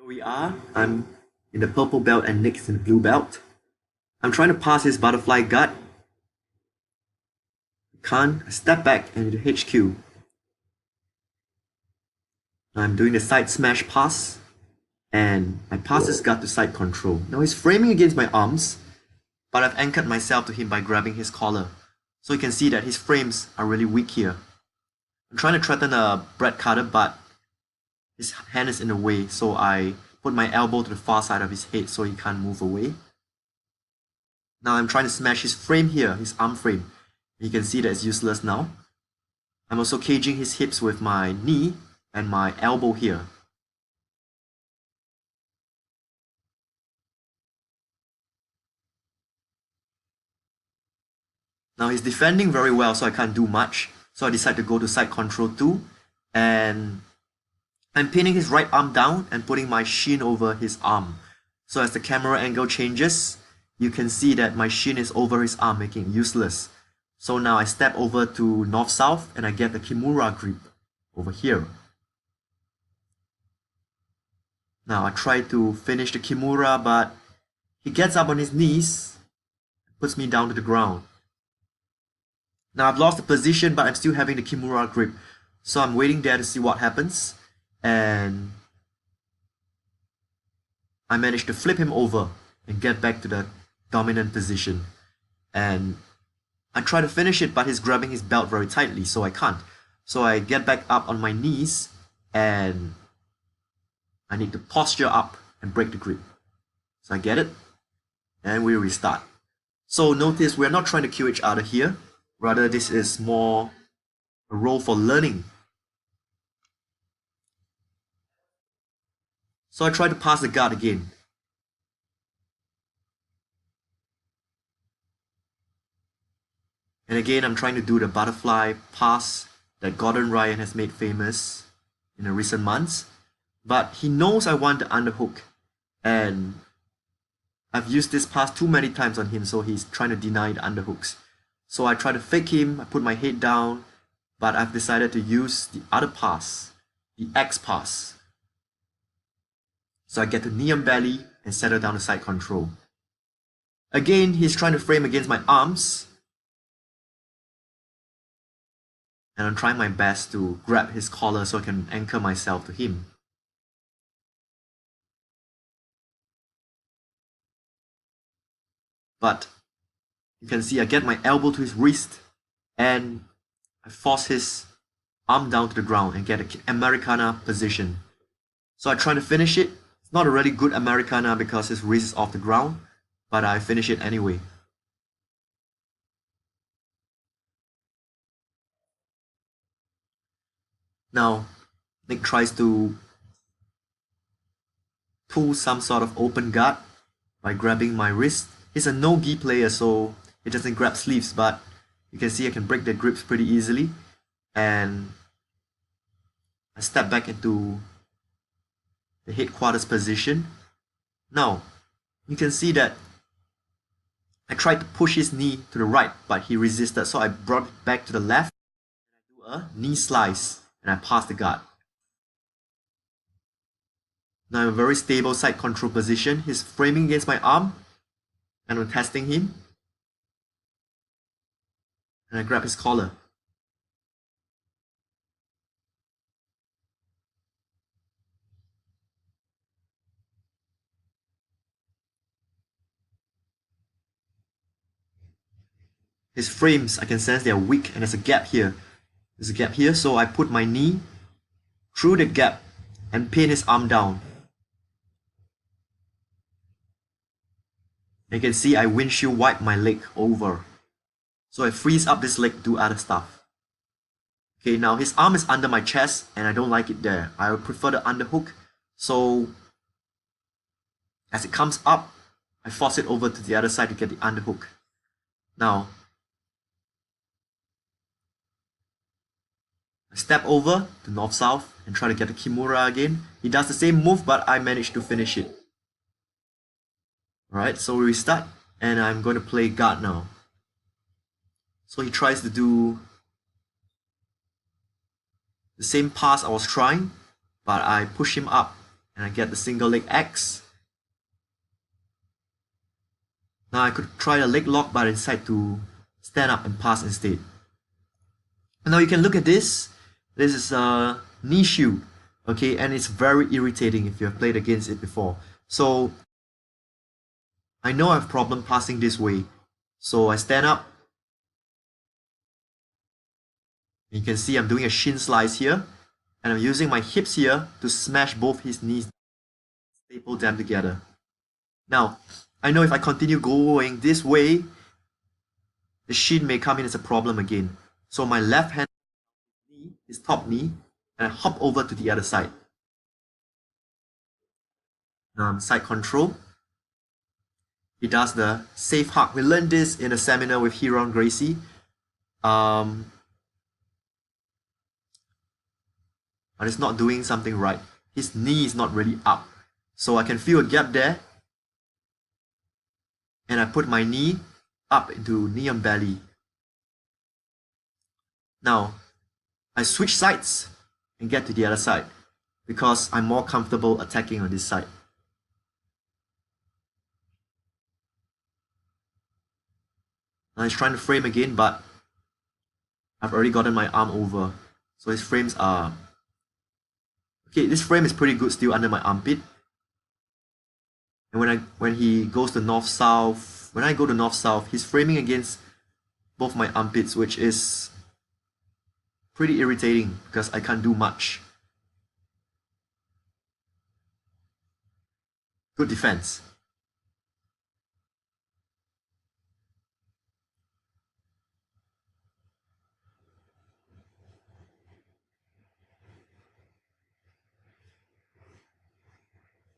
Here we are. I'm in the purple belt and Nick's in the blue belt. I'm trying to pass his butterfly gut. Can't. I step back into HQ. I'm doing the side smash pass. And I pass his gut to side control. Now he's framing against my arms, but I've anchored myself to him by grabbing his collar. So you can see that his frames are really weak here. I'm trying to threaten a bread cutter, but his hand is in the way, so I put my elbow to the far side of his head so he can't move away. Now I'm trying to smash his frame here, his arm frame. You can see that it's useless now. I'm also caging his hips with my knee and my elbow here. Now he's defending very well, so I can't do much. So I decide to go to side control 2, and I'm pinning his right arm down and putting my shin over his arm. So as the camera angle changes, you can see that my shin is over his arm, making it useless. So now I step over to north-south and I get the Kimura grip over here. Now I try to finish the Kimura, but he gets up on his knees and puts me down to the ground. Now I've lost the position, but I'm still having the Kimura grip. So I'm waiting there to see what happens. And I managed to flip him over and get back to the dominant position. And I try to finish it, but he's grabbing his belt very tightly, so I can't. So I get back up on my knees and I need to posture up and break the grip. So I get it, and we restart. So notice we're not trying to kill each other here. Rather, this is more a role for learning. So I try to pass the guard again. And again, I'm trying to do the butterfly pass that Gordon Ryan has made famous in the recent months. But he knows I want the underhook. And I've used this pass too many times on him, so he's trying to deny the underhooks. So I try to fake him, I put my head down, but I've decided to use the other pass, the X pass. So I get to knee on belly and settle down the side control. Again, he's trying to frame against my arms. And I'm trying my best to grab his collar so I can anchor myself to him. But you can see I get my elbow to his wrist and I force his arm down to the ground and get an Americana position. So I try to finish it. It's not a really good Americana because his wrist is off the ground, but I finish it anyway. Now, Nick tries to pull some sort of open guard by grabbing my wrist. He's a no-gi player, so he doesn't grab sleeves, but you can see I can break the grips pretty easily. And I step back into the headquarters position. Now, you can see that I tried to push his knee to the right, but he resisted, so I brought it back to the left. And I do a knee slice, and I pass the guard. Now I'm in a very stable side control position. He's framing against my arm, and I'm testing him. And I grab his collar. His frames, I can sense they're weak, and there's a gap here. There's a gap here, so I put my knee through the gap and pin his arm down. You can see I windshield wipe my leg over. So I freeze up this leg to do other stuff. Okay, now his arm is under my chest and I don't like it there. I would prefer the underhook. So as it comes up, I force it over to the other side to get the underhook. Now, I step over to north-south and try to get the Kimura again. He does the same move, but I managed to finish it. Alright, so we restart, and I'm going to play guard now. So he tries to do the same pass I was trying, but I push him up and I get the single leg X. Now I could try a leg lock, but I decide to stand up and pass instead. And now you can look at this. This is a knee shield, okay, and it's very irritating if you have played against it before. So I know I have problem passing this way. So I stand up. You can see I'm doing a shin slice here, and I'm using my hips here to smash both his knees, staple them together. Now, I know if I continue going this way, the shin may come in as a problem again. So my left hand knee is top knee, and I hop over to the other side. Now side control. He does the safe hug. We learned this in a seminar with Hiron Gracie. But it's not doing something right. His knee is not really up. So I can feel a gap there. And I put my knee up into knee on belly. Now, I switch sides and get to the other side because I'm more comfortable attacking on this side. Now he's trying to frame again, but I've already gotten my arm over. So his frames are... Okay, this frame is pretty good still under my armpit. And when he goes to north-south, when I go to north-south, he's framing against both my armpits, which is pretty irritating because I can't do much. Good defense.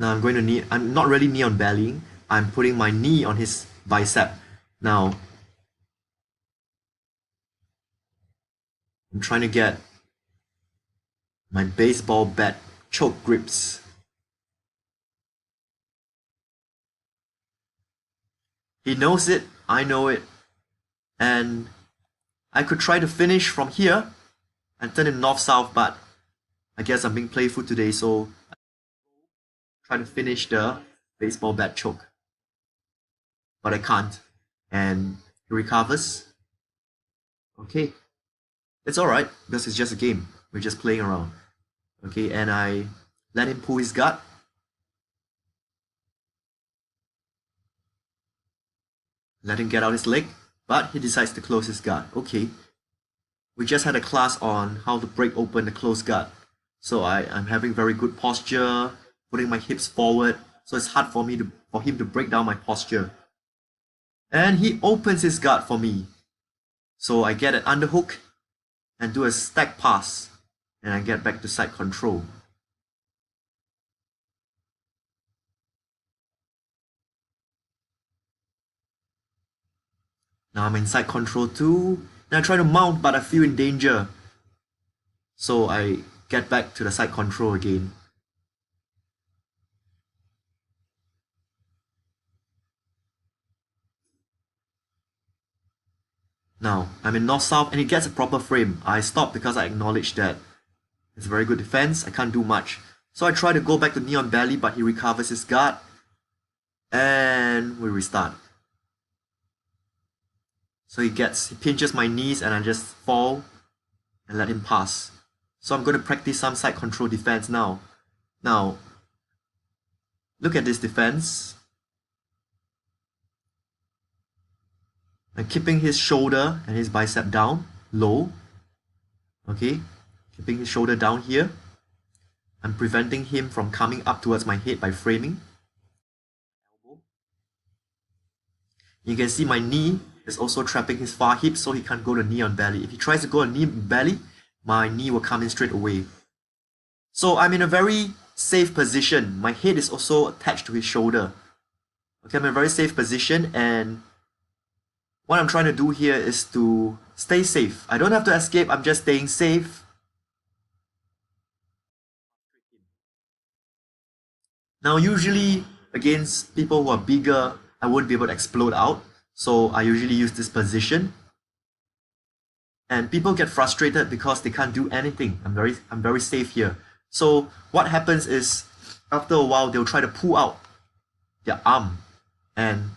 Now I'm going to knee, I'm not really knee on belly, I'm putting my knee on his bicep. Now, I'm trying to get my baseball bat choke grips. He knows it, I know it, and I could try to finish from here and turn it north-south, but I guess I'm being playful today, so try to finish the baseball bat choke. But I can't. And he recovers. Okay. It's alright, because it's just a game. We're just playing around. Okay, and I let him pull his guard. Let him get out his leg, but he decides to close his guard. Okay. We just had a class on how to break open the closed guard. So I'm having very good posture, putting my hips forward, so it's hard for him to break down my posture. And he opens his guard for me. So I get an underhook and do a stack pass, and I get back to side control. Now I'm in side control too, and I try to mount, but I feel in danger. So I get back to the side control again. Now, I'm in north-south and he gets a proper frame. I stop because I acknowledge that it's a very good defense. I can't do much. So I try to go back to knee on belly, but he recovers his guard. And we restart. So he pinches my knees and I just fall and let him pass. So I'm going to practice some side control defense now. Now, look at this defense. I'm keeping his shoulder and his bicep down, low. Okay, keeping his shoulder down here. I'm preventing him from coming up towards my head by framing. You can see my knee is also trapping his far hip, so he can't go to knee on belly. If he tries to go on knee belly, my knee will come in straight away. So I'm in a very safe position. My head is also attached to his shoulder. Okay, I'm in a very safe position, and what I'm trying to do here is to stay safe. I don't have to escape, I'm just staying safe. Now usually against people who are bigger, I won't be able to explode out. So I usually use this position. And people get frustrated because they can't do anything. I'm very safe here. So what happens is after a while, they'll try to pull out their arm. And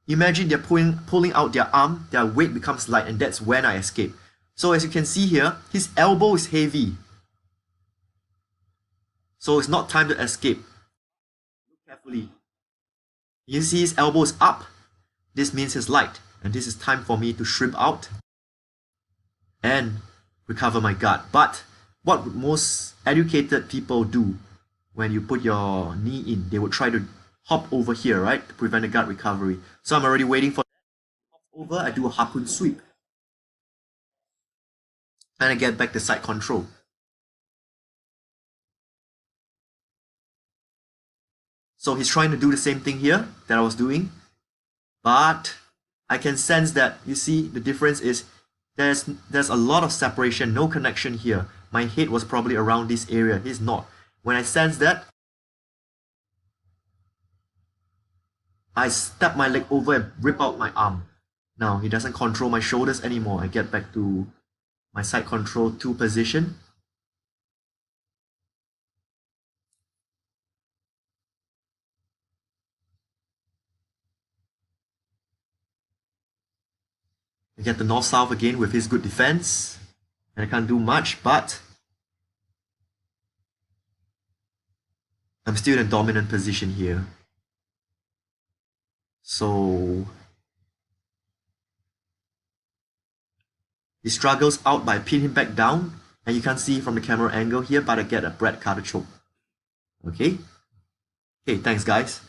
imagine they're pulling out their arm, their weight becomes light, and that's when I escape. So as you can see here, his elbow is heavy. So it's not time to escape. Look carefully. You see his elbow is up. This means he's light. And this is time for me to shrimp out and recover my guard. But what would most educated people do when you put your knee in? They would try to hop over here, right? To prevent the guard recovery. So I'm already waiting for that. Hop over, I do a harpoon sweep. And I get back the side control. So he's trying to do the same thing here that I was doing. But I can sense that, you see, the difference is there's a lot of separation, no connection here. My head was probably around this area. He's not. When I sense that, I step my leg over and rip out my arm. Now he doesn't control my shoulders anymore. I get back to my side control 2 position. I get the north-south again with his good defense. And I can't do much, but I'm still in a dominant position here. So he struggles out, but I pin him back down. And you can't see from the camera angle here, but I get a bread cutter choke. Okay? Okay, thanks guys.